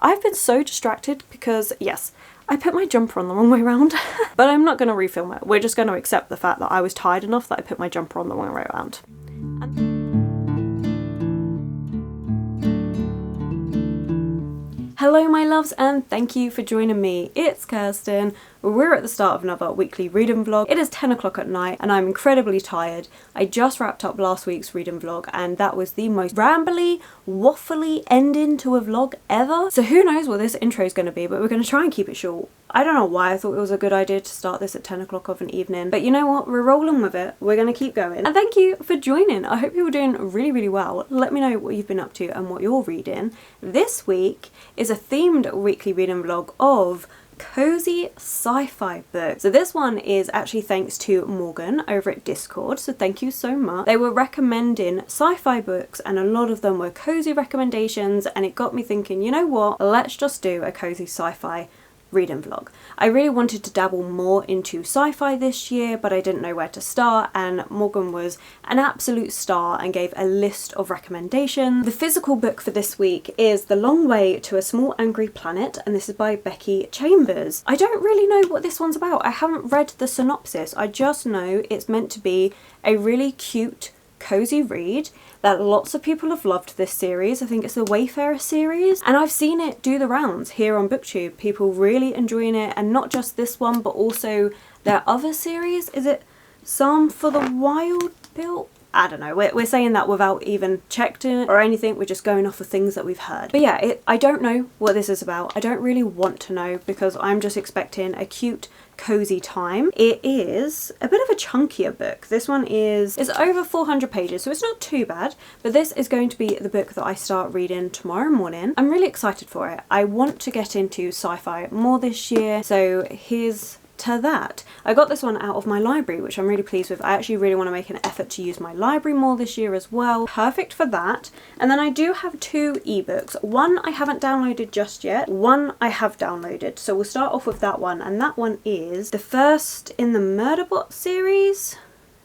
I've been so distracted because, yes, I put my jumper on the wrong way around, but I'm not going to refilm it. We're just going to accept the fact that I was tired enough that I put my jumper on the wrong way around. Hello my loves, and thank you for joining me. It's Kirsten. We're at the start of another weekly reading vlog. It is 10 o'clock at night and I'm incredibly tired. I just wrapped up last week's reading vlog and that was the most rambly, waffly ending to a vlog ever. So who knows what this intro is going to be, but we're going to try and keep it short. I don't know why I thought it was a good idea to start this at 10 o'clock of an evening, but you know what? We're rolling with it. We're going to keep going. And thank you for joining. I hope you're doing really, really well. Let me know what you've been up to and what you're reading. This week is a themed weekly reading vlog of Cozy Sci-Fi books. So this one is actually thanks to Morgan over at Discord, so thank you so much. They were recommending sci-fi books and a lot of them were cozy recommendations, and it got me thinking, you know what, let's just do a cozy sci-fi reading vlog. I really wanted to dabble more into sci-fi this year, but I didn't know where to start, and Morgan was an absolute star and gave a list of recommendations. The physical book for this week is The Long Way to a Small Angry Planet, and this is by Becky Chambers. I don't really know what this one's about. I haven't read the synopsis. I just know it's meant to be a really cute, cozy read, that lots of people have loved this series. I think it's the Wayfarer series, and I've seen it do the rounds here on BookTube. People really enjoying it, and not just this one but also their other series. Is it Psalm for the Wild Built? I don't know, we're saying that without even checked it or anything, we're just going off of things that we've heard. But yeah, I don't know what this is about. I don't really want to know because I'm just expecting a cute, cozy time. It is a bit of a chunkier book. This one is over 400 pages, so it's not too bad, but this is going to be the book that I start reading tomorrow morning. I'm really excited for it. I want to get into sci-fi more this year, so here's to that. I got this one out of my library, which I'm really pleased with. I actually really want to make an effort to use my library more this year as well. Perfect for that. And then I do have two ebooks. One I haven't downloaded just yet. One I have downloaded. So we'll start off with that one. And that one is the first in the Murderbot series.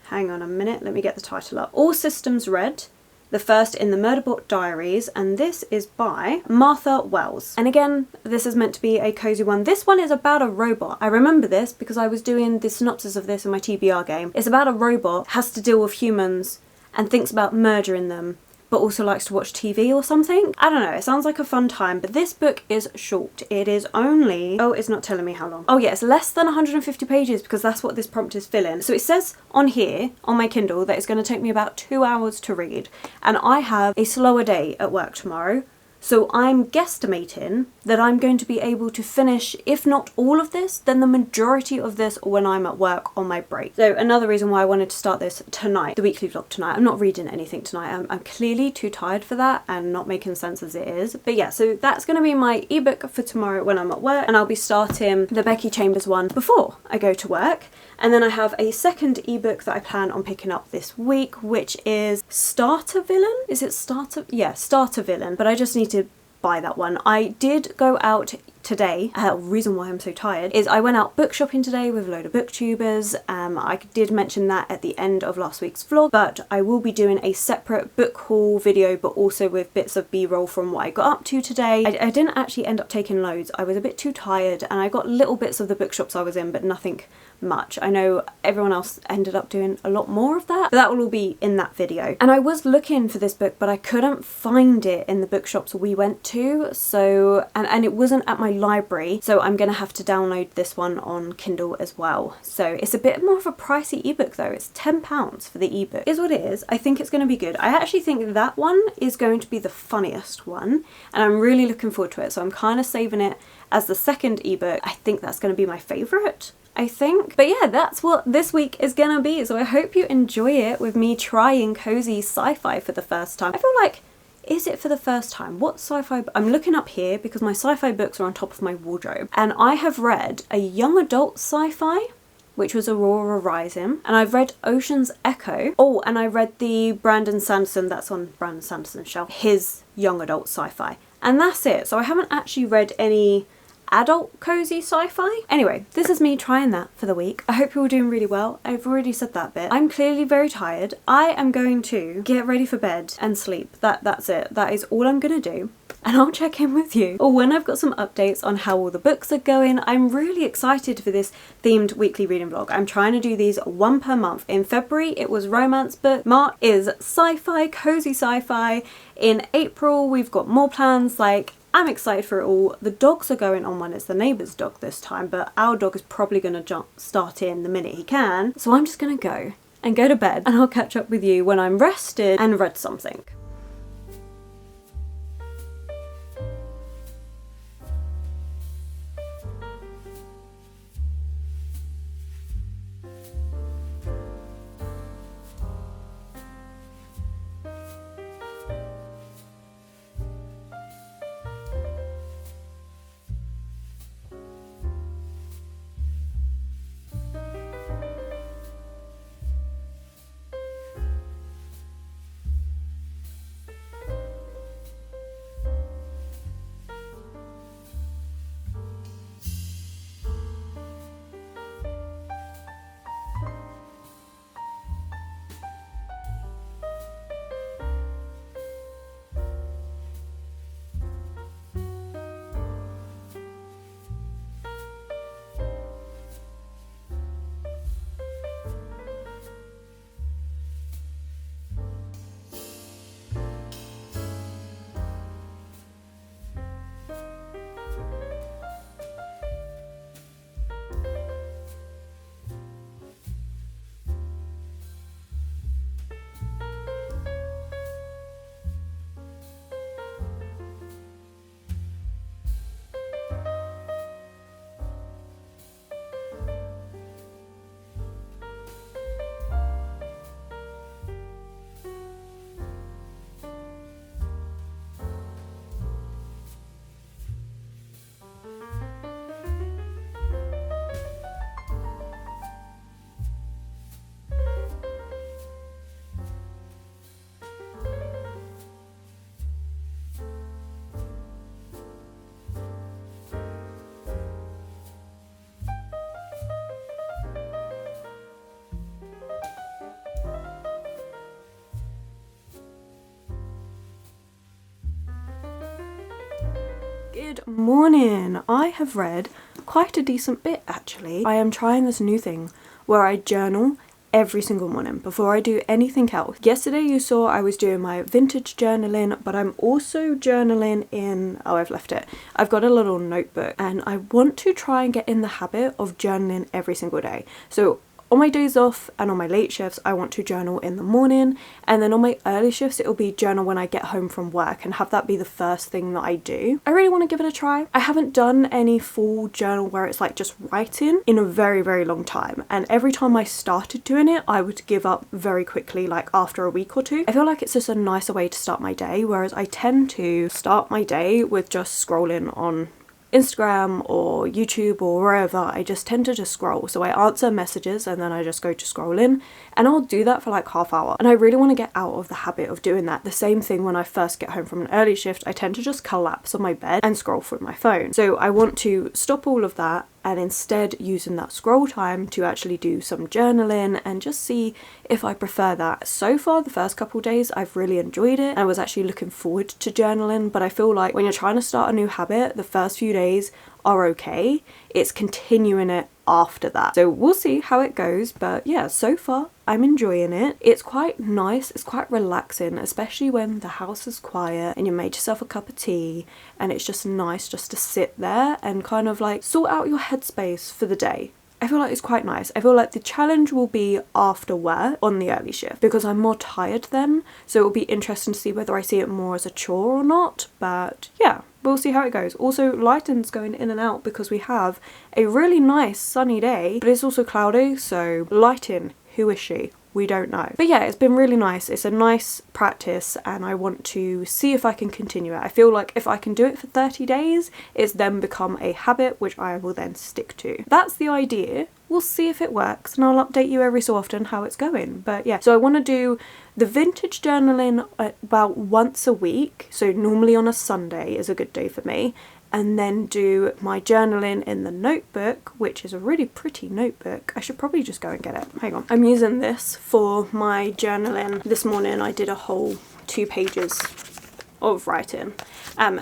Hang on a minute, let me get the title up. All Systems Red. The first in the Murderbot Diaries, and this is by Martha Wells. And again, this is meant to be a cozy one. This one is about a robot. I remember this because I was doing the synopsis of this in my TBR game. It's about a robot, has to deal with humans and thinks about murdering them, but also likes to watch TV or something. I don't know, it sounds like a fun time, but this book is short. It is only, oh, it's not telling me how long. Oh yeah, it's less than 150 pages because that's what this prompt is filling. So it says on here, on my Kindle, that it's going to take me about 2 hours to read. And I have a slower day at work tomorrow. So I'm guesstimating that I'm going to be able to finish, if not all of this, then the majority of this when I'm at work on my break. So another reason why I wanted to start this tonight, the weekly vlog tonight. I'm not reading anything tonight. I'm clearly too tired for that and not making sense as it is. But yeah, so that's going to be my ebook for tomorrow when I'm at work, and I'll be starting the Becky Chambers one before I go to work. And then I have a second ebook that I plan on picking up this week, which is Starter Villain. Is it Starter? Yeah, Starter Villain. But I just need to buy that one. I did go out today. Reason why I'm so tired is I went out book shopping today with a load of booktubers. I did mention that at the end of last week's vlog, but I will be doing a separate book haul video, but also with bits of b-roll from what I got up to today. I didn't actually end up taking loads. I was a bit too tired and I got little bits of the bookshops I was in, but nothing much. I know everyone else ended up doing a lot more of that, but that will all be in that video. And I was looking for this book, but I couldn't find it in the bookshops we went to, so and it wasn't at my library, so I'm gonna have to download this one on Kindle as well. So it's a bit more of a pricey ebook though. It's £10 for the ebook. Is what it is. I think it's gonna be good. I actually think that one is going to be the funniest one, and I'm really looking forward to it, so I'm kind of saving it as the second ebook. I think that's going to be my favourite, I think. But yeah, that's what this week is gonna be, so I hope you enjoy it with me trying cozy sci-fi for the first time. I feel like, is it for the first time? What sci-fi? I'm looking up here because my sci-fi books are on top of my wardrobe, and I have read a young adult sci-fi, which was Aurora Rising, and I've read Ocean's Echo. Oh, and I read the Brandon Sanderson, that's on Brandon Sanderson's shelf, his young adult sci-fi, and that's it. So I haven't actually read any adult cozy sci-fi. Anyway, this is me trying that for the week. I hope you're all doing really well. I've already said that bit. I'm clearly very tired. I am going to get ready for bed and sleep. That's it. That is all I'm gonna do. and I'll check in with you or when I've got some updates on how all the books are going. I'm really excited for this themed weekly reading vlog. I'm trying to do these one per month. In February it was romance book, March is sci-fi, cozy sci-fi. In April we've got more plans. Like, I'm excited for it all. The dogs are going on one. It's the neighbour's dog this time, but our dog is probably going to start in the minute he can. So I'm just going to go to bed, and I'll catch up with you when I'm rested and read something. Good morning. I have read quite a decent bit actually. I am trying this new thing where I journal every single morning before I do anything else. Yesterday you saw I was doing my vintage journaling, but I'm also journaling in, oh, I've left it. I've got a little notebook and I want to try and get in the habit of journaling every single day. So on my days off and on my late shifts, I want to journal in the morning, and then on my early shifts, it'll be journal when I get home from work and have that be the first thing that I do. I really want to give it a try. I haven't done any full journal where it's like just writing in a very, very long time. And every time I started doing it, I would give up very quickly, like after a week or two. I feel like it's just a nicer way to start my day, whereas I tend to start my day with just scrolling on Instagram or YouTube or wherever. I just tend to just scroll. So I answer messages and then I just go to scrolling, and I'll do that for like half hour. And I really want to get out of the habit of doing that. The same thing when I first get home from an early shift, I tend to just collapse on my bed and scroll through my phone. So I want to stop all of that and instead using that scroll time to actually do some journaling and just see if I prefer that. So far the first couple days I've really enjoyed it and I was actually looking forward to journaling, but I feel like when you're trying to start a new habit, the first few days are okay. It's continuing it after that. So we'll see how it goes, but yeah, so far I'm enjoying it. It's quite nice, it's quite relaxing, especially when the house is quiet and you made yourself a cup of tea and it's just nice just to sit there and kind of like sort out your headspace for the day. I feel like it's quite nice. I feel like the challenge will be after work on the early shift because I'm more tired then, so it'll be interesting to see whether I see it more as a chore or not, but yeah, we'll see how it goes. Also, lighting's going in and out because we have a really nice sunny day, but it's also cloudy, so lighting, who is she? We don't know. But yeah, it's been really nice. It's a nice practice and I want to see if I can continue it. I feel like if I can do it for 30 days, it's then become a habit which I will then stick to. That's the idea. We'll see if it works and I'll update you every so often how it's going. But yeah, so I want to do the vintage journaling about once a week. So normally on a Sunday is a good day for me. And then do my journaling in the notebook, which is a really pretty notebook. I should probably just go and get it. Hang on. I'm using this for my journaling. This morning I did a whole 2 pages of writing.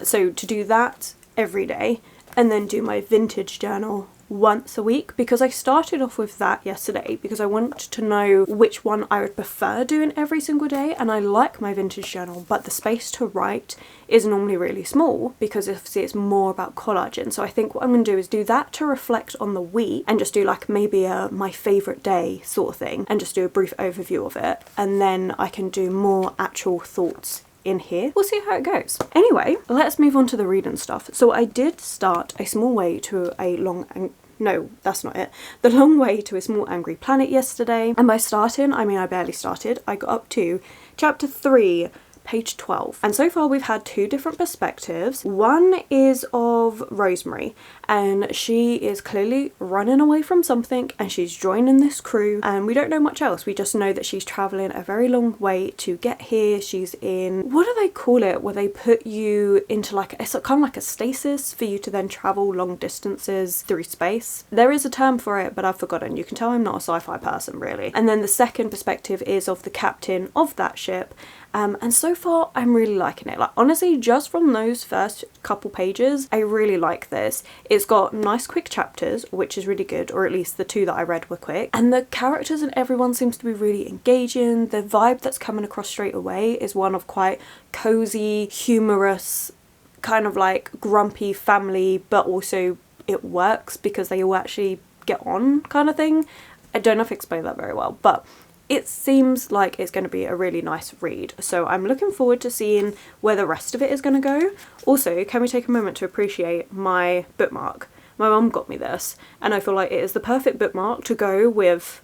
So to do that every day and then do my vintage journal once a week, because I started off with that yesterday because I wanted to know which one I would prefer doing every single day, and I like my vintage journal, but the space to write is normally really small because obviously it's more about collaging. So I think what I'm going to do is do that to reflect on the week and just do like maybe a my favourite day sort of thing and just do a brief overview of it, and then I can do more actual thoughts in here. We'll see how it goes. Anyway, let's move on to the reading stuff. So I did start A Small Way to a No, that's not it. The Long Way to a Small Angry Planet yesterday. And by starting, I mean I barely started. I got up to chapter 3, page 12. And so far we've had 2 different perspectives. One is of Rosemary, and she is clearly running away from something and she's joining this crew, and we don't know much else. We just know that she's travelling a very long way to get here. She's in, what do they call it, where they put you into like, it's kind of like a stasis for you to then travel long distances through space. There is a term for it, but I've forgotten. You can tell I'm not a sci-fi person really. And then the second perspective is of the captain of that ship. And so far I'm really liking it. Like honestly, just from those first couple pages, I really like this. It's got nice quick chapters, which is really good, or at least the 2 that I read were quick. And the characters and everyone seems to be really engaging. The vibe that's coming across straight away is one of quite cozy, humorous, kind of like grumpy family, but also it works because they all actually get on kind of thing. I don't know if I explained that very well, but it seems like it's going to be a really nice read. So I'm looking forward to seeing where the rest of it is going to go. Also, can we take a moment to appreciate my bookmark? My mum got me this, and I feel like it is the perfect bookmark to go with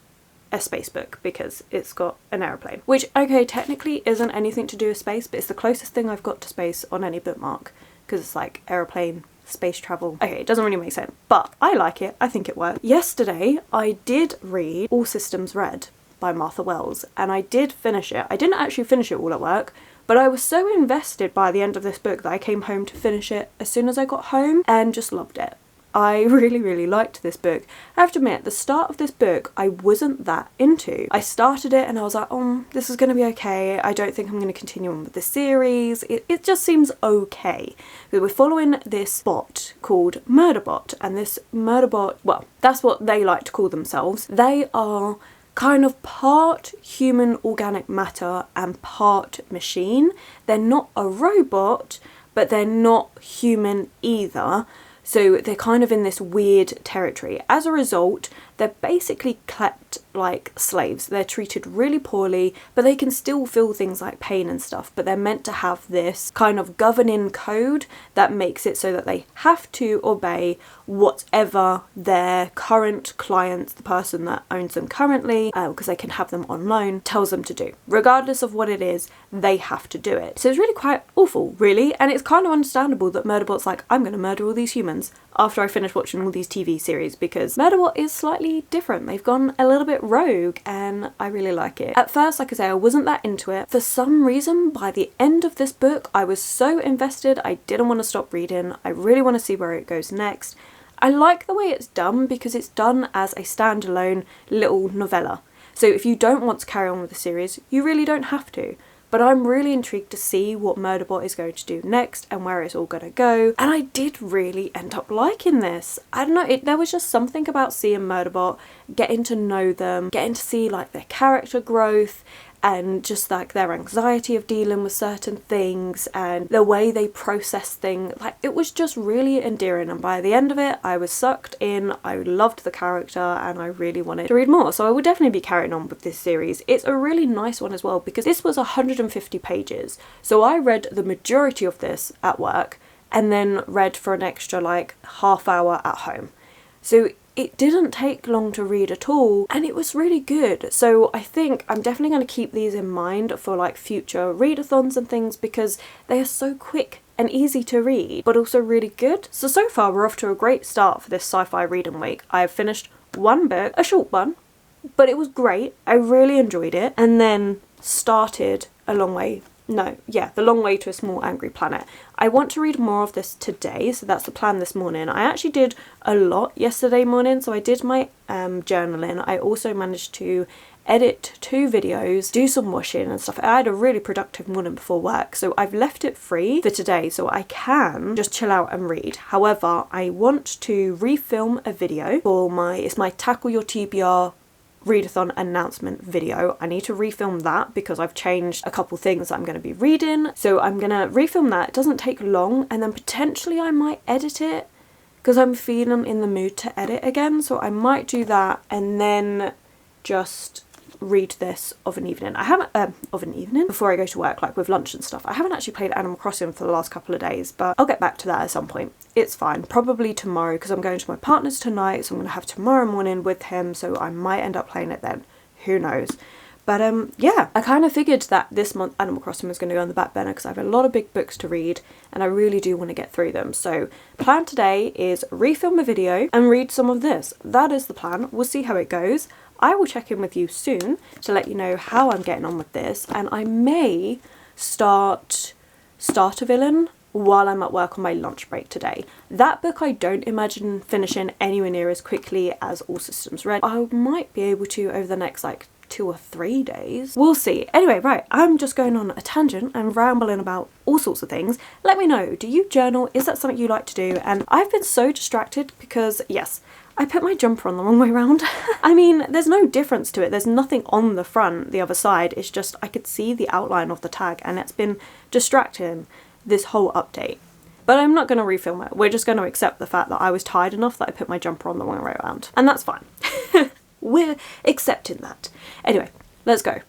a space book because it's got an aeroplane. Which, okay, technically isn't anything to do with space, but it's the closest thing I've got to space on any bookmark because it's like aeroplane, space travel. Okay, it doesn't really make sense, but I like it. I think it works. Yesterday, I did read All Systems Red by Martha Wells, and I did finish it. I didn't actually finish it all at work, but I was so invested by the end of this book that I came home to finish it as soon as I got home and just loved it. I really liked this book. I have to admit, the start of this book I wasn't that into. I started it and I was like, oh, this is going to be okay. I don't think I'm going to continue on with the series. It just seems okay. But we're following this bot called Murderbot, and this Murderbot, well, that's what they like to call themselves. They are kind of part human organic matter and part machine. They're not a robot, but they're not human either. So they're kind of in this weird territory. As a result, they're basically kept like slaves. They're treated really poorly, but they can still feel things like pain and stuff. But they're meant to have this kind of governing code that makes it so that they have to obey whatever their current client, the person that owns them currently, because they can have them on loan, tells them to do. Regardless of what it is, they have to do it. So it's really quite awful, really. And it's kind of understandable that Murderbot's like, I'm going to murder all these humans after I finish watching all these TV series, because Murderbot is slightly different. They've gone a little bit rogue and I really like it. At first, like I say, I wasn't that into it. For some reason, by the end of this book, I was so invested, I didn't want to stop reading. I really want to see where it goes next. I like the way it's done because it's done as a standalone little novella. So if you don't want to carry on with the series, you really don't have to. But I'm really intrigued to see what Murderbot is going to do next and where it's all going to go. And I did really end up liking this. I don't know, there was just something about seeing Murderbot, getting to know them, getting to see like their character growth and just like their anxiety of dealing with certain things and the way they process things. Like, it was just really endearing, and by the end of it I was sucked in. I loved the character and I really wanted to read more, so I will definitely be carrying on with this series. It's a really nice one as well because this was 150 pages, so I read the majority of this at work and then read for an extra like half hour at home. So it didn't take long to read at all, and it was really good. So I think I'm definitely going to keep these in mind for like future readathons and things because they are so quick and easy to read, but also really good. So far we're off to a great start for this sci-fi reading week. I have finished one book, a short one, but it was great. I really enjoyed it, and then started The Long Way to a Small Angry Planet. I want to read more of this today, so that's the plan this morning. I actually did a lot yesterday morning, so I did my journaling. I also managed to edit 2 videos, do some washing and stuff. I had a really productive morning before work, so I've left it free for today so I can just chill out and read. However, I want to refilm a video for it's my Tackle Your TBR readathon announcement video. I need to refilm that because I've changed a couple things that I'm going to be reading, so I'm going to refilm that. It doesn't take long, and then potentially I might edit it because I'm feeling in the mood to edit again, so I might do that and then just read this of an evening. I haven't before I go to work, like with lunch and stuff. I haven't actually played Animal Crossing for the last couple of days, but I'll get back to that at some point. It's fine, probably tomorrow, because I'm going to my partner's tonight, so I'm gonna have tomorrow morning with him, so I might end up playing it then, who knows. But yeah, I kind of figured that this month Animal Crossing was going to go on the back burner because I have a lot of big books to read and I really do want to get through them. So plan today is refilm a video and read some of this. That is the plan. We'll see how it goes. I will check in with you soon to let you know how I'm getting on with this, and I may start a villain while I'm at work on my lunch break today. That book I don't imagine finishing anywhere near as quickly as All Systems Red. I might be able to over the next like 2 or 3 days. We'll see. Anyway, right, I'm just going on a tangent and rambling about all sorts of things. Let me know, do you journal? Is that something you like to do? And I've been so distracted because, yes, I put my jumper on the wrong way round. I mean, there's no difference to it. There's nothing on the front, the other side. It's just I could see the outline of the tag and it's been distracting this whole update. But I'm not going to refilm it. We're just going to accept the fact that I was tired enough that I put my jumper on the wrong way around. And that's fine. We're accepting that. Anyway, let's go.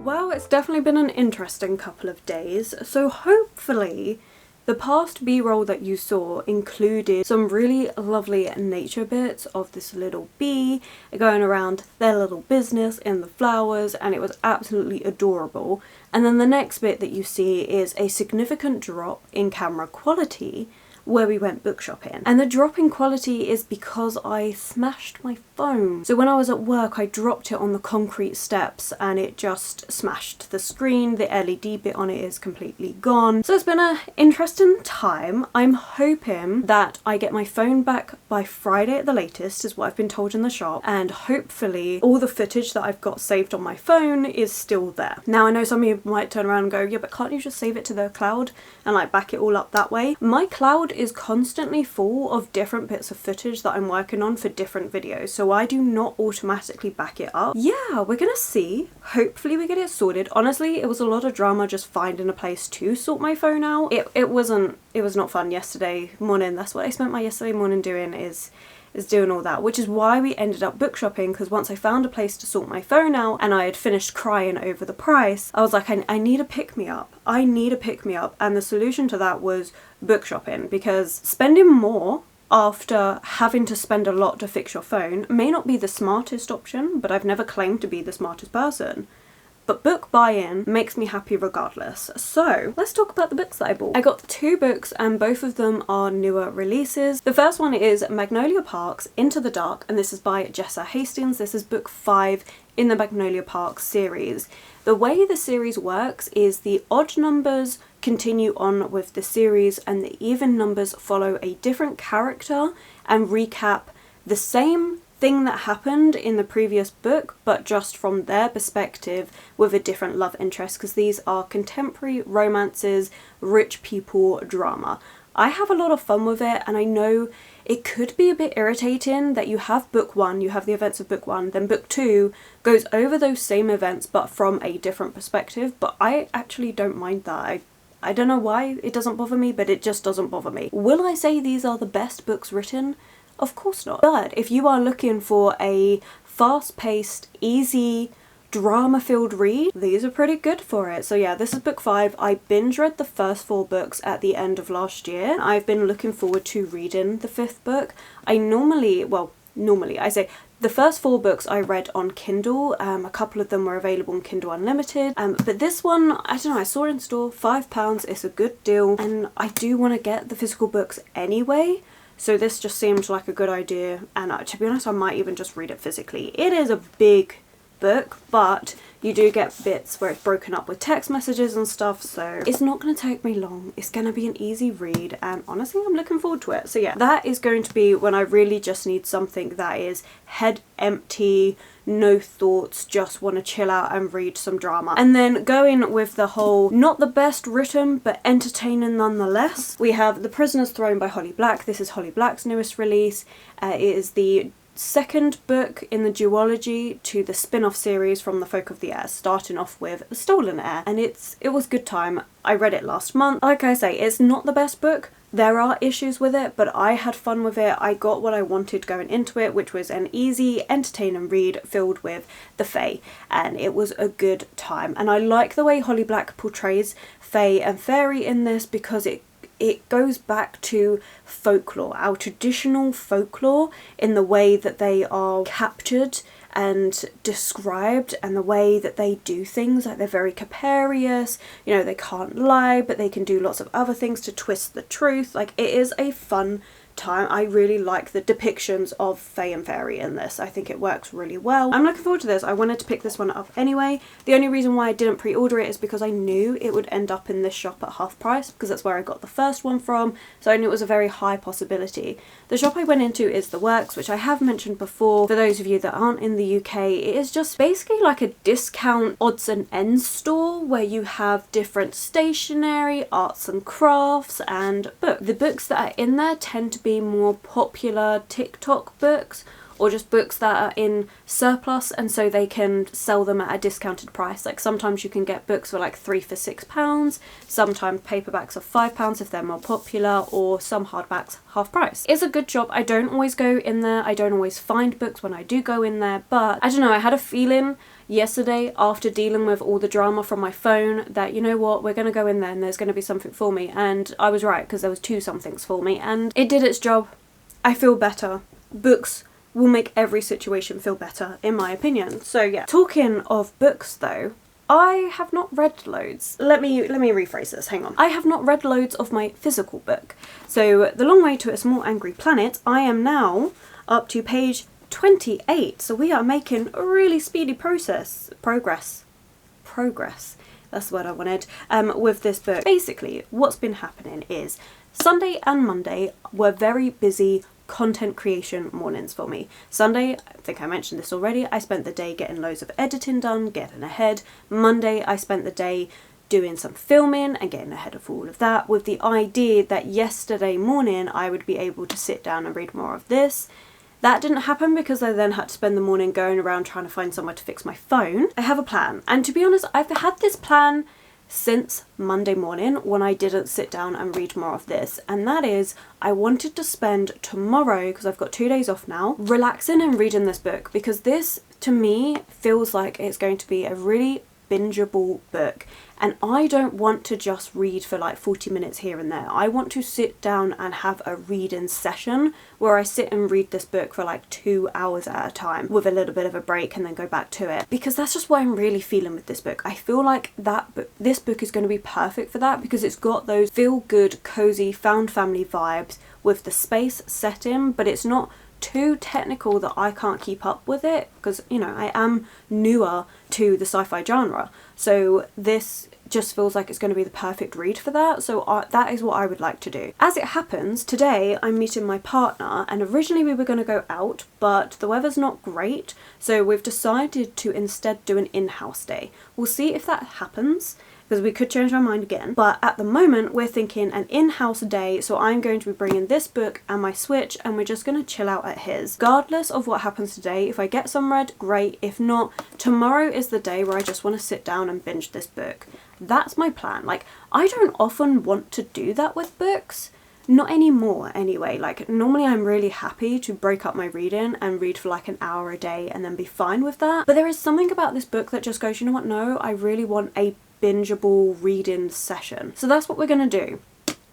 Well, it's definitely been an interesting couple of days, so hopefully the past B-roll that you saw included some really lovely nature bits of this little bee going around their little business in the flowers, and it was absolutely adorable. And then the next bit that you see is a significant drop in camera quality where we went book shopping. And the drop in quality is because I smashed my phone. So when I was at work, I dropped it on the concrete steps and it just smashed the screen. The LED bit on it is completely gone. So it's been an interesting time. I'm hoping that I get my phone back by Friday at the latest, is what I've been told in the shop. And hopefully all the footage that I've got saved on my phone is still there. Now I know some of you might turn around and go, yeah, but can't you just save it to the cloud and like back it all up that way? My cloud is constantly full of different bits of footage that I'm working on for different videos, so I do not automatically back it up. Yeah, we're gonna see. Hopefully we get it sorted. Honestly, it was a lot of drama just finding a place to sort my phone out. It was not fun yesterday morning. That's what I spent my yesterday morning doing, is doing all that, which is why we ended up book shopping, because once I found a place to sort my phone out and I had finished crying over the price, I was like, I need a pick-me-up. I need a pick-me-up, and the solution to that was book shopping, because spending more after having to spend a lot to fix your phone may not be the smartest option, but I've never claimed to be the smartest person. But book buy-in makes me happy regardless. So let's talk about the books that I bought. I got 2 books and both of them are newer releases. The first one is Magnolia Parks Into the Dark, and this is by Jessa Hastings. This is book 5 in the Magnolia Parks series. The way the series works is the odd numbers continue on with the series and the even numbers follow a different character and recap the same thing that happened in the previous book, but just from their perspective with a different love interest, because these are contemporary romances, rich people drama. I have a lot of fun with it, and I know it could be a bit irritating that you have book 1, you have the events of book 1, then book 2 goes over those same events but from a different perspective, but I actually don't mind that. I don't know why it doesn't bother me, but it just doesn't bother me. Will I say these are the best books written? Of course not. But if you are looking for a fast-paced, easy, drama-filled read, these are pretty good for it. So yeah, this is book 5. I binge read the first 4 books at the end of last year. I've been looking forward to reading the 5th book. I normally, I say the first 4 books I read on Kindle. A couple of them were available on Kindle Unlimited. But this one, I don't know, I saw it in store, £5. It's a good deal, and I do want to get the physical books anyway. So this just seemed like a good idea, and to be honest, I might even just read it physically. It is a big book, but you do get bits where it's broken up with text messages and stuff, so it's not going to take me long. It's going to be an easy read, and honestly I'm looking forward to it. So yeah, that is going to be when I really just need something that is head empty, no thoughts, just want to chill out and read some drama. And then going with the whole not the best written but entertaining nonetheless, we have The Prisoner's Throne by Holly Black. This is Holly Black's newest release. It is the second book in the duology to the spin-off series from The Folk of the Air, starting off with The Stolen Heir, and it was good time. I read it last month. Like I say, it's not the best book. There are issues with it, but I had fun with it. I got what I wanted going into it, which was an easy, entertaining read filled with the Fae, and it was a good time. And I like the way Holly Black portrays Fae and Fairy in this, because it goes back to folklore, our traditional folklore, in the way that they are captured and described, and the way that they do things. Like, they're very capricious, you know, they can't lie, but they can do lots of other things to twist the truth. Like, it is a fun time. I really like the depictions of Fae and Fairy in this. I think it works really well. I'm looking forward to this. I wanted to pick this one up anyway. The only reason why I didn't pre-order it is because I knew it would end up in this shop at half price, because that's where I got the first one from, so I knew it was a very high possibility. The shop I went into is The Works, which I have mentioned before. For those of you that aren't in the UK, it is just basically like a discount odds and ends store where you have different stationery, arts and crafts, and books. The books that are in there tend to be more popular TikTok books, or just books that are in surplus, and so they can sell them at a discounted price. Like, sometimes you can get books for like £3 for £6, sometimes paperbacks are £5 if they're more popular, or some hardbacks half price. It's a good shop. I don't always go in there, I don't always find books when I do go in there, but I don't know, I had a feeling yesterday after dealing with all the drama from my phone that, you know what, we're going to go in there and there's going to be something for me, and I was right, because there was 2 somethings for me, and it did its job. I feel better. Books will make every situation feel better, in my opinion. So yeah, talking of books though, I have not read loads. Let me rephrase this, hang on. I have not read loads of my physical book. So The Long Way to a Small Angry Planet, I am now up to page 28, so we are making a really speedy progress, that's the word I wanted, with this book. Basically, what's been happening is Sunday and Monday were very busy content creation mornings for me. Sunday, I think I mentioned this already, I spent the day getting loads of editing done, getting ahead. Monday, I spent the day doing some filming and getting ahead of all of that, with the idea that yesterday morning I would be able to sit down and read more of this. That didn't happen because I then had to spend the morning going around trying to find somewhere to fix my phone. I have a plan, and to be honest, I've had this plan since Monday morning when I didn't sit down and read more of this, and that is I wanted to spend tomorrow, because I've got 2 days off now, relaxing and reading this book, because this to me feels like it's going to be a really bingeable book, and I don't want to just read for like 40 minutes here and there. I want to sit down and have a reading session where I sit and read this book for like 2 hours at a time with a little bit of a break and then go back to it, because that's just what I'm really feeling with this book. I feel like this book is going to be perfect for that, because it's got those feel good, cozy, found family vibes with the space set in, but it's not too technical that I can't keep up with it, because, you know, I am newer to the sci-fi genre. So this just feels like it's going to be the perfect read for that. So that is what I would like to do. As it happens, today I'm meeting my partner, and originally we were going to go out, but the weather's not great, so we've decided to instead do an in-house day. We'll see if that happens, because we could change our mind again, but at the moment we're thinking an in-house day. So I'm going to be bringing this book and my Switch, and we're just going to chill out at his. Regardless of what happens today, if I get some read, great. If not, tomorrow is the day where I just want to sit down and binge this book. That's my plan. Like, I don't often want to do that with books. Not anymore anyway. Like, normally I'm really happy to break up my reading and read for like an hour a day and then be fine with that. But there is something about this book that just goes, you know what, no, I really want a bingeable reading session. So that's what we're gonna do.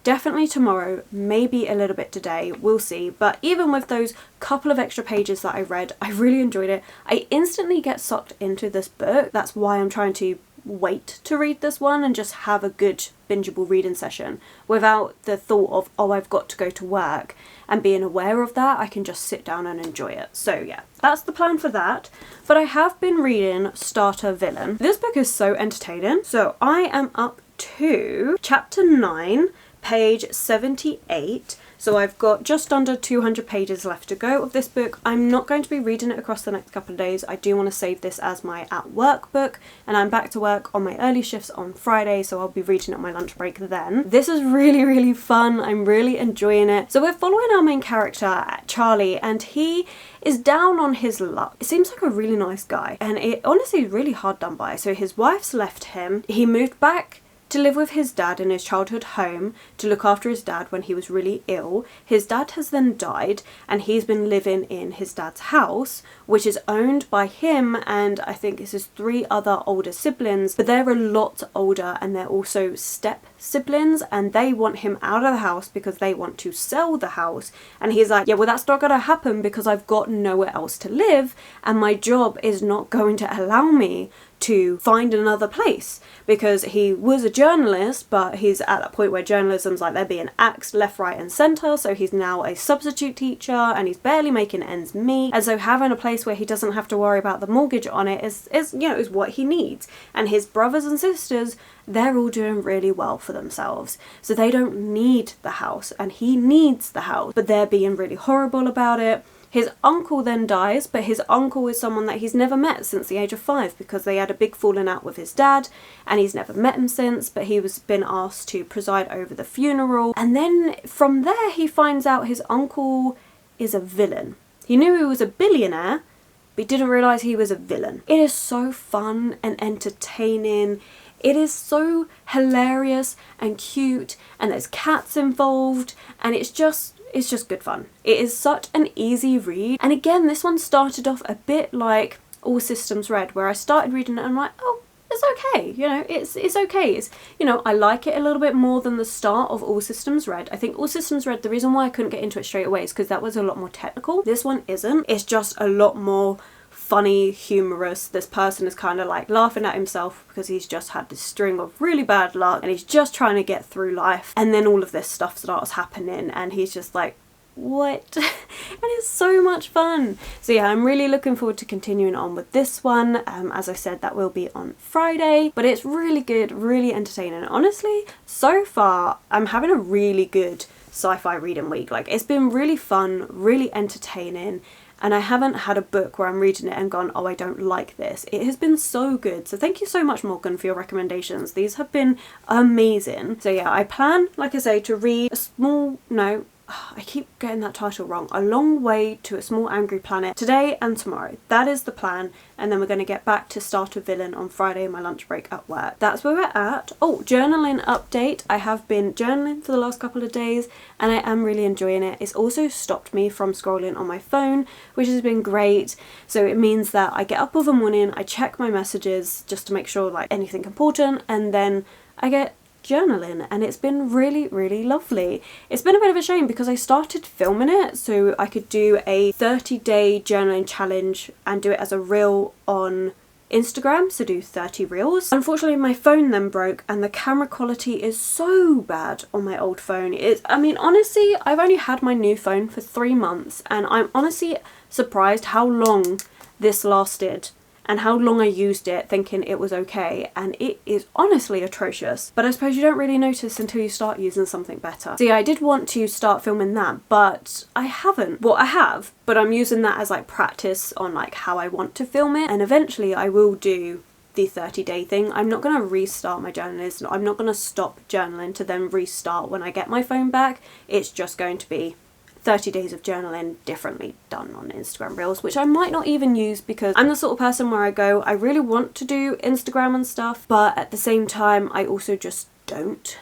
Definitely tomorrow, maybe a little bit today, we'll see. But even with those couple of extra pages that I read, I really enjoyed it. I instantly get sucked into this book. That's why I'm trying to wait to read this one and just have a good bingeable reading session without the thought of, oh, I've got to go to work, and being aware of that, I can just sit down and enjoy it. So yeah, that's the plan for that. But I have been reading Starter Villain. This book is so entertaining. So I am up to chapter 9, page 78. So I've got just under 200 pages left to go of this book. I'm not going to be reading it across the next couple of days. I do want to save this as my at work book, and I'm back to work on my early shifts on Friday, so I'll be reading it on my lunch break then. This is really fun. I'm really enjoying it. So we're following our main character, Charlie, and he is down on his luck. It seems like a really nice guy, and it honestly is really hard done by. So his wife's left him. He moved back to live with his dad in his childhood home to look after his dad when he was really ill. His dad has then died, and he's been living in his dad's house, which is owned by him and I think this is 3 other older siblings, but they're a lot older and they're also step siblings, and they want him out of the house because they want to sell the house. And he's like, yeah, well, that's not gonna happen because I've got nowhere else to live and my job is not going to allow me to find another place, because he was a journalist, but he's at that point where journalism's like they're being axed left, right and centre, so he's now a substitute teacher and he's barely making ends meet, and so having a place where he doesn't have to worry about the mortgage on it is you know, is what he needs. And his brothers and sisters, they're all doing really well for themselves, so they don't need the house, and he needs the house, but they're being really horrible about it. His uncle then dies, but his uncle is someone that he's never met since the age of 5 because they had a big falling out with his dad, and he's never met him since, but he was been asked to preside over the funeral. And then from there he finds out his uncle is a villain. He knew he was a billionaire, but he didn't realise he was a villain. It is so fun and entertaining. It is so hilarious and cute, and there's cats involved, and it's just good fun. It is such an easy read. And again, this one started off a bit like All Systems Red, where I started reading it and I'm like, oh, it's okay, you know, it's okay. It's, you know, I like it a little bit more than the start of All Systems Red. I think All Systems Red, the reason why I couldn't get into it straight away is because that was a lot more technical. This one isn't. It's just a lot more funny, humorous. This person is kind of like laughing at himself because he's just had this string of really bad luck and he's just trying to get through life, and then all of this stuff starts happening and he's just like, what? And it's so much fun. So yeah, I'm really looking forward to continuing on with this one. As I said, that will be on Friday, but it's really good, really entertaining. Honestly, so far I'm having a really good sci-fi reading week. Like, it's been really fun, really entertaining, and I haven't had a book where I'm reading it and gone, oh, I don't like this. It has been so good. So thank you so much, Morgan, for your recommendations. These have been amazing. So yeah, I plan, like I say, to read I keep getting that title wrong. A Long Way to a Small Angry Planet today and tomorrow. That is the plan. And then we're going to get back to Starter Villain on Friday, my lunch break at work. That's where we're at. Oh, journaling update. I have been journaling for the last couple of days and I am really enjoying it. It's also stopped me from scrolling on my phone, which has been great. So it means that I get up of a morning, I check my messages just to make sure like anything important, and then I get journaling, and it's been really lovely. It's been a bit of a shame because I started filming it so I could do a 30-day journaling challenge and do it as a reel on Instagram, so do 30 reels. Unfortunately, my phone then broke and the camera quality is so bad on my old phone. I mean, honestly, I've only had my new phone for 3 months and I'm honestly surprised how long this lasted and how long I used it thinking it was okay, and it is honestly atrocious. But I suppose you don't really notice until you start using something better. So yeah, I did want to start filming that, but I haven't. Well, I have, but I'm using that as like practice on like how I want to film it, and eventually I will do the 30-day thing. I'm not going to restart my journaling. I'm not going to stop journaling to then restart when I get my phone back. It's just going to be 30 days of journaling differently done on Instagram Reels, which I might not even use because I'm the sort of person where I go, I really want to do Instagram and stuff, but at the same time I also just don't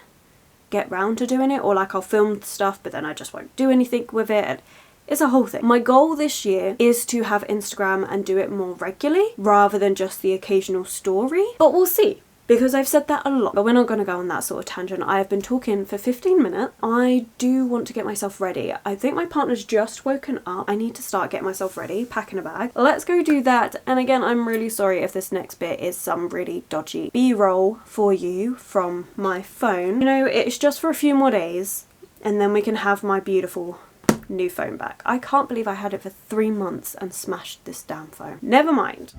get round to doing it, or like I'll film stuff but then I just won't do anything with it. And it's a whole thing. My goal this year is to have Instagram and do it more regularly rather than just the occasional story, but we'll see. Because I've said that a lot, but we're not going to go on that sort of tangent. I have been talking for 15 minutes. I do want to get myself ready. I think my partner's just woken up. I need to start getting myself ready, packing a bag. Let's go do that. And again, I'm really sorry if this next bit is some really dodgy B-roll for you from my phone. You know, it's just for a few more days and then we can have my beautiful new phone back. I can't believe I had it for 3 months and smashed this damn phone. Never mind.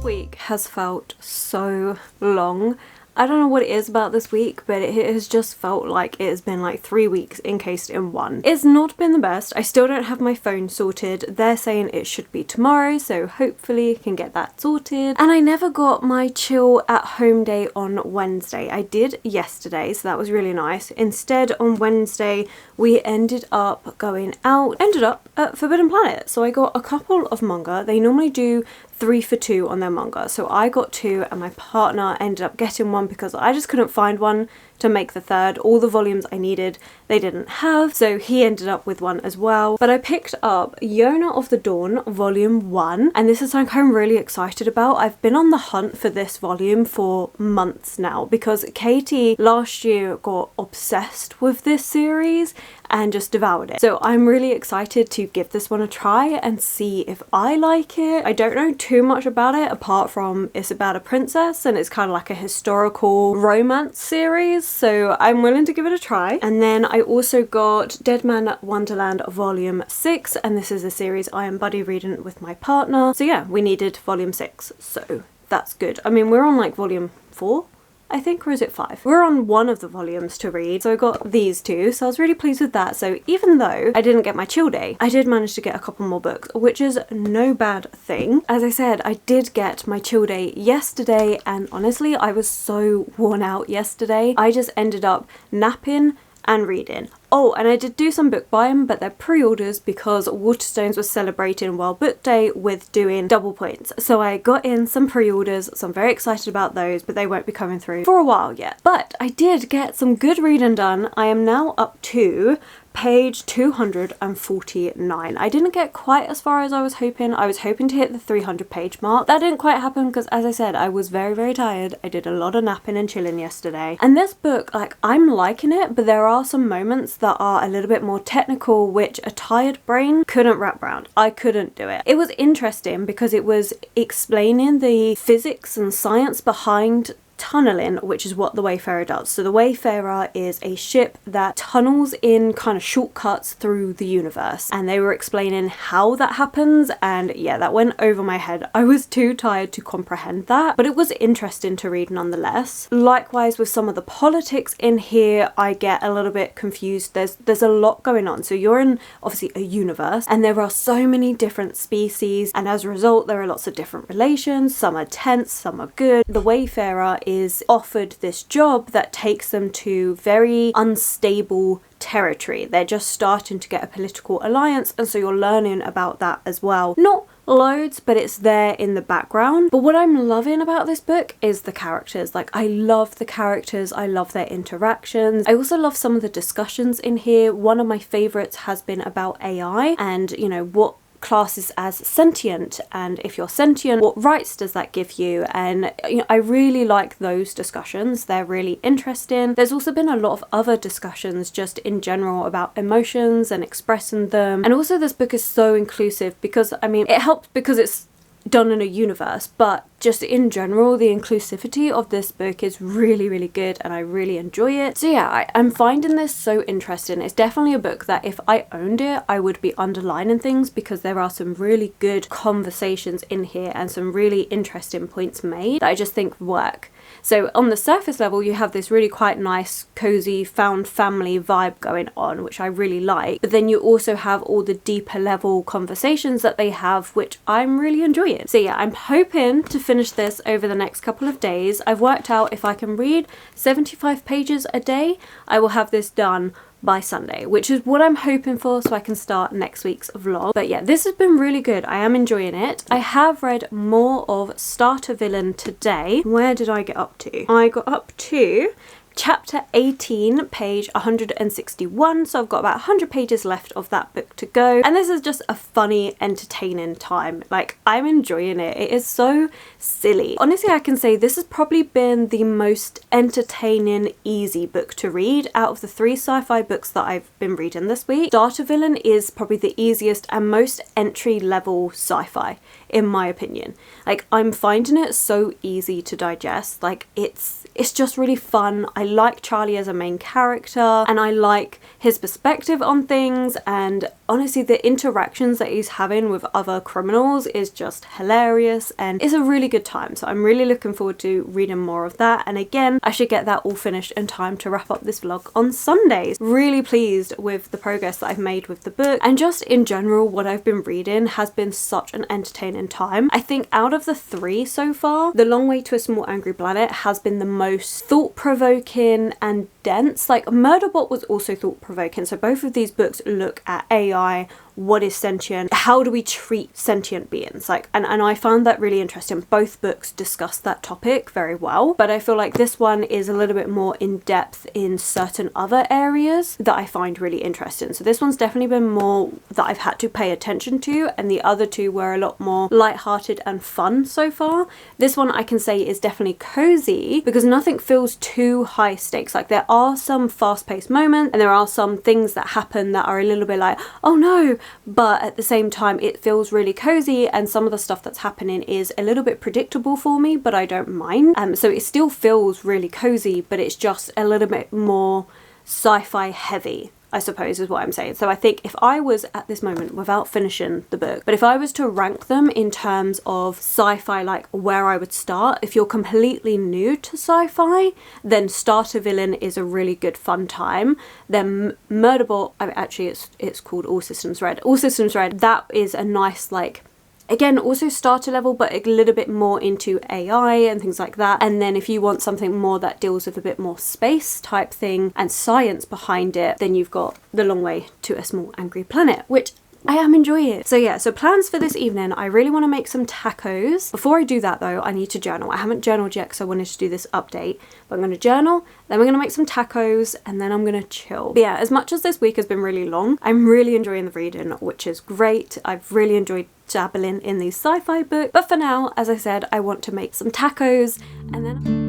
Week has felt so long. I don't know what it is about this week, but it has just felt like it has been like 3 weeks encased in one. It's not been the best. I still don't have my phone sorted. They're saying it should be tomorrow, so hopefully I can get that sorted. And I never got my chill at home day on Wednesday. I did yesterday, so that was really nice. Instead, on Wednesday, we ended up going out, ended up at Forbidden Planet. So I got a couple of manga. They normally do 3 for 2 on their manga, so I got 2 and my partner ended up getting one because I just couldn't find one to make the third. All the volumes I needed they didn't have, so he ended up with one as well. But I picked up Yona of the Dawn volume 1, and this is something I'm really excited about. I've been on the hunt for this volume for months now because Katie last year got obsessed with this series and just devoured it. So I'm really excited to give this one a try and see if I like it. I don't know too much about it apart from it's about a princess and it's kind of like a historical romance series, so I'm willing to give it a try. And then I also got Dead Man Wonderland volume 6, and this is a series I am buddy reading with my partner. So yeah, we needed volume 6, so that's good. I mean, we're on like volume 4, I think, or is it 5? We're on one of the volumes to read, so I got these 2, so I was really pleased with that. So even though I didn't get my chill day, I did manage to get a couple more books, which is no bad thing. As I said, I did get my chill day yesterday, and honestly, I was so worn out yesterday. I just ended up napping and reading. Oh, and I did do some book buying, but they're pre-orders because Waterstones was celebrating World Book Day with doing double points. So I got in some pre-orders, so I'm very excited about those, but they won't be coming through for a while yet. But I did get some good reading done. I am now up to page 249. I didn't get quite as far as I was hoping. I was hoping to hit the 300 page mark. That didn't quite happen because, as I said, I was very, very tired. I did a lot of napping and chilling yesterday. And this book, like, I'm liking it, but there are some moments that are a little bit more technical, which a tired brain couldn't wrap around. I couldn't do it. It was interesting because it was explaining the physics and science behind tunneling, which is what the Wayfarer does. So the Wayfarer is a ship that tunnels in kind of shortcuts through the universe, and they were explaining how that happens, and yeah, that went over my head. I was too tired to comprehend that, but it was interesting to read nonetheless. Likewise with some of the politics in here, I get a little bit confused. There's a lot going on. So you're in obviously a universe and there are so many different species, and as a result there are lots of different relations. Some are tense, some are good. The Wayfarer is offered this job that takes them to very unstable territory. They're just starting to get a political alliance, and so you're learning about that as well. Not loads, but it's there in the background. But what I'm loving about this book is the characters. Like, I love the characters, I love their interactions. I also love some of the discussions in here. One of my favorites has been about AI and, you know, what classes as sentient, and if you're sentient, what rights does that give you? And you know, I really like those discussions. They're really interesting. There's also been a lot of other discussions just in general about emotions and expressing them. And also this book is so inclusive because, I mean, it helps because it's done in a universe, but just in general, the inclusivity of this book is really, really good and I really enjoy it. So yeah, I'm finding this so interesting. It's definitely a book that if I owned it, I would be underlining things because there are some really good conversations in here and some really interesting points made that I just think work. So on the surface level, you have this really quite nice, cozy, found family vibe going on, which I really like. But then you also have all the deeper level conversations that they have, which I'm really enjoying. So yeah, I'm hoping to finish this over the next couple of days. I've worked out if I can read 75 pages a day, I will have this done by Sunday, which is what I'm hoping for, so I can start next week's vlog. But yeah, this has been really good. I am enjoying it. I have read more of Starter Villain today. Where did I get up to? I got up to chapter 18, page 161, so I've got about 100 pages left of that book to go, and this is just a funny, entertaining time. Like, I'm enjoying it. It is so silly. Honestly, I can say this has probably been the most entertaining, easy book to read out of the 3 sci-fi books that I've been reading this week. Starter Villain is probably the easiest and most entry-level sci-fi, in my opinion. Like, I'm finding it so easy to digest. Like, it's just really fun. I like Charlie as a main character and I like his perspective on things, and honestly the interactions that he's having with other criminals is just hilarious and it's a really good time. So I'm really looking forward to reading more of that, and again, I should get that all finished in time to wrap up this vlog on Sundays. Really pleased with the progress that I've made with the book, and just in general what I've been reading has been such an entertaining time. I think out of the 3 so far, The Long Way to a Small Angry Planet has been the most thought-provoking and dense. Like, Murderbot was also thought-provoking, so both of these books look at AI, what is sentient, how do we treat sentient beings, like, and I found that really interesting. Both books discuss that topic very well, but I feel like this one is a little bit more in depth in certain other areas that I find really interesting. So this one's definitely been more that I've had to pay attention to, and the other 2 were a lot more light-hearted and fun so far. This one I can say is definitely cozy because nothing feels too high stakes. Like, there are some fast-paced moments and there are some things that happen that are a little bit like, oh no, but at the same time it feels really cozy, and some of the stuff that's happening is a little bit predictable for me, but I don't mind. So it still feels really cozy, but it's just a little bit more sci-fi heavy, I suppose is what I'm saying. So I think if I was at this moment, without finishing the book, but if I was to rank them in terms of sci-fi, like where I would start, if you're completely new to sci-fi, then Starter Villain is a really good fun time. Then Murderbot, actually it's called All Systems Red. All Systems Red, that is a nice, like, again, also starter level, but a little bit more into AI and things like that. And then if you want something more that deals with a bit more space type thing and science behind it, then you've got The Long Way to a Small Angry Planet, which I am enjoying. So yeah, so plans for this evening, I really want to make some tacos. Before I do that though, I need to journal. I haven't journaled yet because I wanted to do this update, but I'm going to journal, then we're going to make some tacos, and then I'm going to chill. But yeah, as much as this week has been really long, I'm really enjoying the reading, which is great. I've really enjoyed dabbling in these sci-fi books, but for now, as I said, I want to make some tacos, and then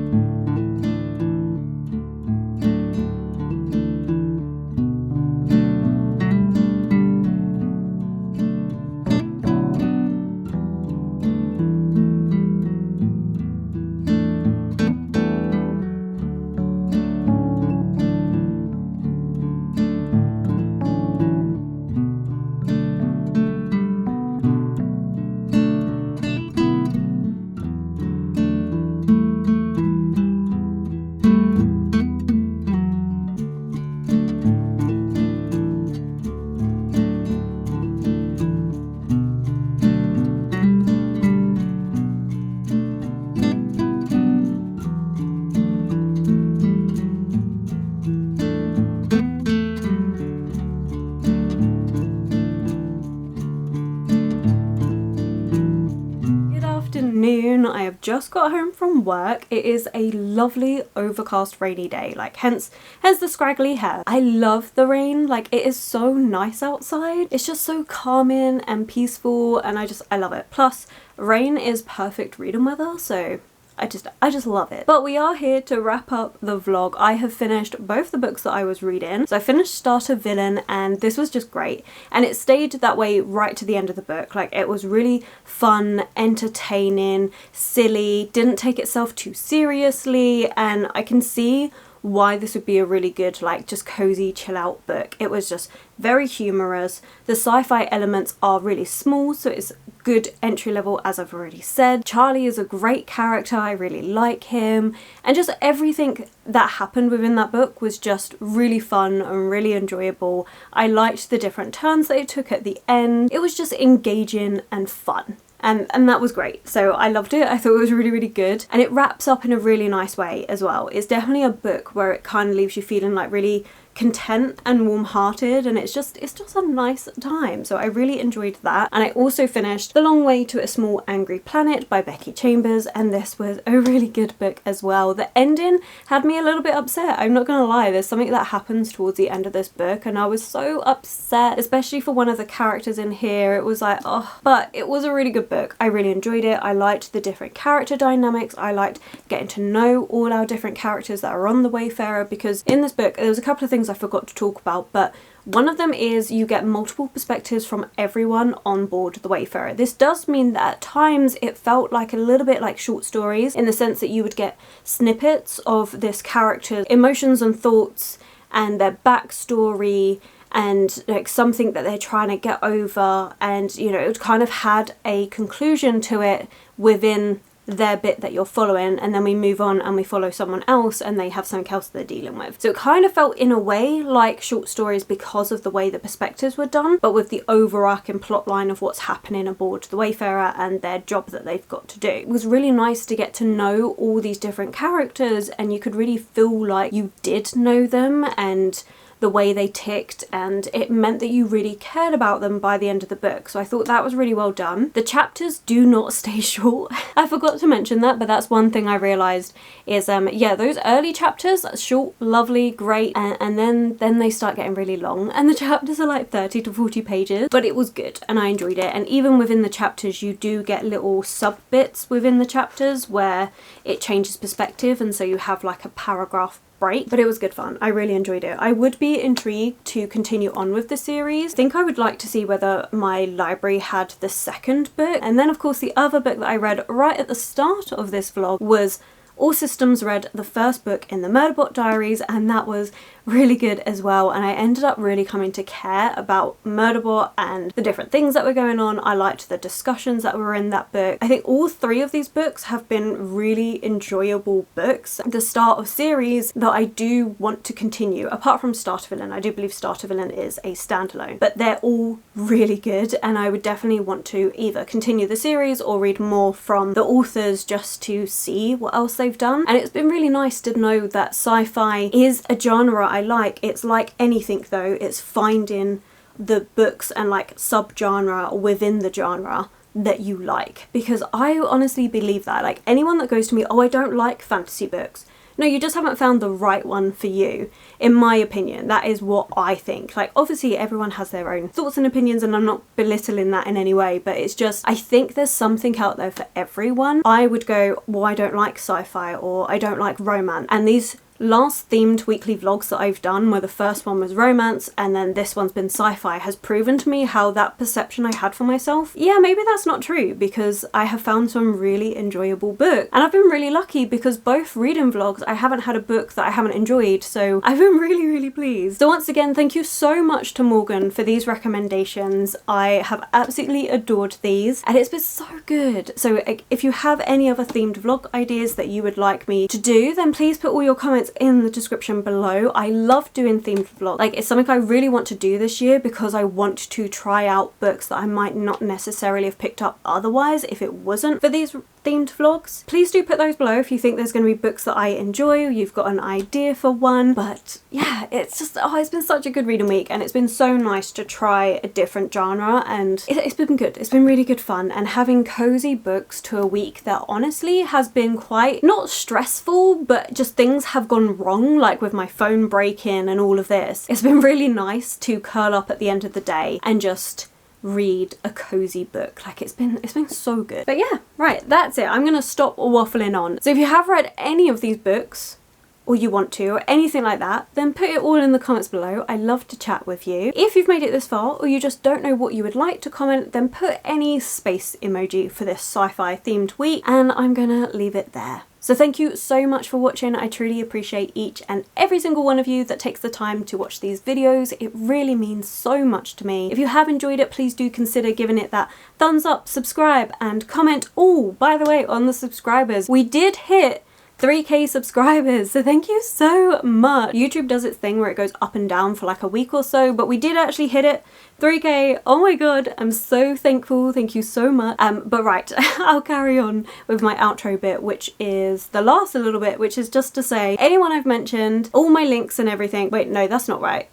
just got home from work. It is a lovely overcast rainy day, like hence the scraggly hair. I love the rain, like it is so nice outside. It's just so calming and peaceful, and I love it. Plus rain is perfect reading weather, so I just love it. But we are here to wrap up the vlog. I have finished both the books that I was reading. So I finished Starter Villain, and this was just great. And it stayed that way right to the end of the book. Like, it was really fun, entertaining, silly, didn't take itself too seriously, and I can see why this would be a really good, like, just cozy chill out book. It was just very humorous. The sci-fi elements are really small, so it's good entry level, as I've already said. Charlie is a great character, I really like him, and just everything that happened within that book was just really fun and really enjoyable. I liked the different turns that it took at the end. It was just engaging and fun. And that was great. So I loved it. I thought it was really, really good. And it wraps up in a really nice way as well. It's definitely a book where it kind of leaves you feeling like really content and warm-hearted, and it's just a nice time. So I really enjoyed that. And I also finished The Long Way to a Small Angry Planet by Becky Chambers, and this was a really good book as well. The ending had me a little bit upset, I'm not gonna lie. There's something that happens towards the end of this book and I was so upset, especially for one of the characters in here. It was like, oh, but it was a really good book. I really enjoyed it. I liked the different character dynamics. I liked getting to know all our different characters that are on the Wayfarer, because in this book there was a couple of things I forgot to talk about, but one of them is you get multiple perspectives from everyone on board the Wayfarer. This does mean that at times it felt like a little bit like short stories, in the sense that you would get snippets of this character's emotions and thoughts and their backstory and like something that they're trying to get over, and you know, it kind of had a conclusion to it within their bit that you're following, and then we move on and we follow someone else and they have something else they're dealing with. So it kind of felt in a way like short stories because of the way the perspectives were done, but with the overarching plot line of what's happening aboard the Wayfarer and their job that they've got to do. It was really nice to get to know all these different characters, and you could really feel like you did know them and the way they ticked, and it meant that you really cared about them by the end of the book. So I thought that was really well done. The chapters do not stay short. I forgot to mention that, but that's one thing I realised is, yeah, those early chapters are short, lovely, great, and then they start getting really long, and the chapters are like 30 to 40 pages, but it was good and I enjoyed it. And even within the chapters you do get little sub bits within the chapters where it changes perspective, and so you have like a paragraph break, but it was good fun. I really enjoyed it. I would be intrigued to continue on with the series. I think I would like to see whether my library had the second book. And then of course the other book that I read right at the start of this vlog was All Systems Red, the first book in the Murderbot Diaries, and that was really good as well. And I ended up really coming to care about Murderbot and the different things that were going on. I liked the discussions that were in that book. I think all three of these books have been really enjoyable books. The start of series that I do want to continue, apart from Starter Villain. I do believe Starter Villain is a standalone, but they're all really good, and I would definitely want to either continue the series or read more from the authors just to see what else they've done. And it's been really nice to know that sci-fi is a genre I like. It's like anything though, it's finding the books and like sub-genre within the genre that you like, because I honestly believe that, like, anyone that goes to me, oh, I don't like fantasy books, no, you just haven't found the right one for you, in my opinion. That is what I think. Like, obviously everyone has their own thoughts and opinions, and I'm not belittling that in any way, but it's just, I think there's something out there for everyone. I would go, well, I don't like sci-fi, or I don't like romance, and these last themed weekly vlogs that I've done, where the first one was romance and then this one's been sci-fi, has proven to me how that perception I had for myself, yeah, maybe that's not true, because I have found some really enjoyable books. And I've been really lucky because both reading vlogs I haven't had a book that I haven't enjoyed, so I've been really pleased. So once again, thank you so much to Morgan for these recommendations. I have absolutely adored these and it's been so good. So if you have any other themed vlog ideas that you would like me to do, then please put all your comments in the description below. I love doing themed vlogs. Like, it's something I really want to do this year because I want to try out books that I might not necessarily have picked up otherwise if it wasn't for these themed vlogs. Please do put those below if you think there's going to be books that I enjoy or you've got an idea for one. But yeah, it's just, oh, it's been such a good reading week and it's been so nice to try a different genre, and it's been good. It's been really good fun, and having cozy books to a week that honestly has been quite, not stressful, but just things have gone wrong, like with my phone breaking and all of this. It's been really nice to curl up at the end of the day and just read a cozy book. Like it's been so good. But yeah, right, that's it. I'm gonna stop waffling on. So if you have read any of these books, or you want to, or anything like that, then put it all in the comments below. I love to chat with you. If you've made it this far, or you just don't know what you would like to comment, then put any space emoji for this sci-fi themed week, and I'm gonna leave it there. So thank you so much for watching. I truly appreciate each and every single one of you that takes the time to watch these videos. It really means so much to me. If you have enjoyed it, please do consider giving it that thumbs up, subscribe, and comment. Oh, by the way, on the subscribers, we did hit 3K subscribers, so thank you so much. YouTube does its thing where it goes up and down for like a week or so, but we did actually hit it. 3K, oh my god, I'm so thankful, thank you so much. But right, I'll carry on with my outro bit, which is the last little bit, which is just to say, anyone I've mentioned, all my links and everything, wait, no, that's not right.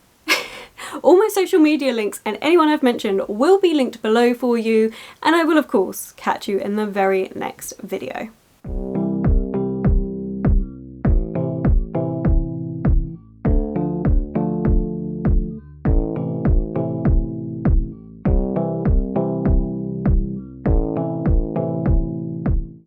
All my social media links and anyone I've mentioned will be linked below for you, and I will of course catch you in the very next video.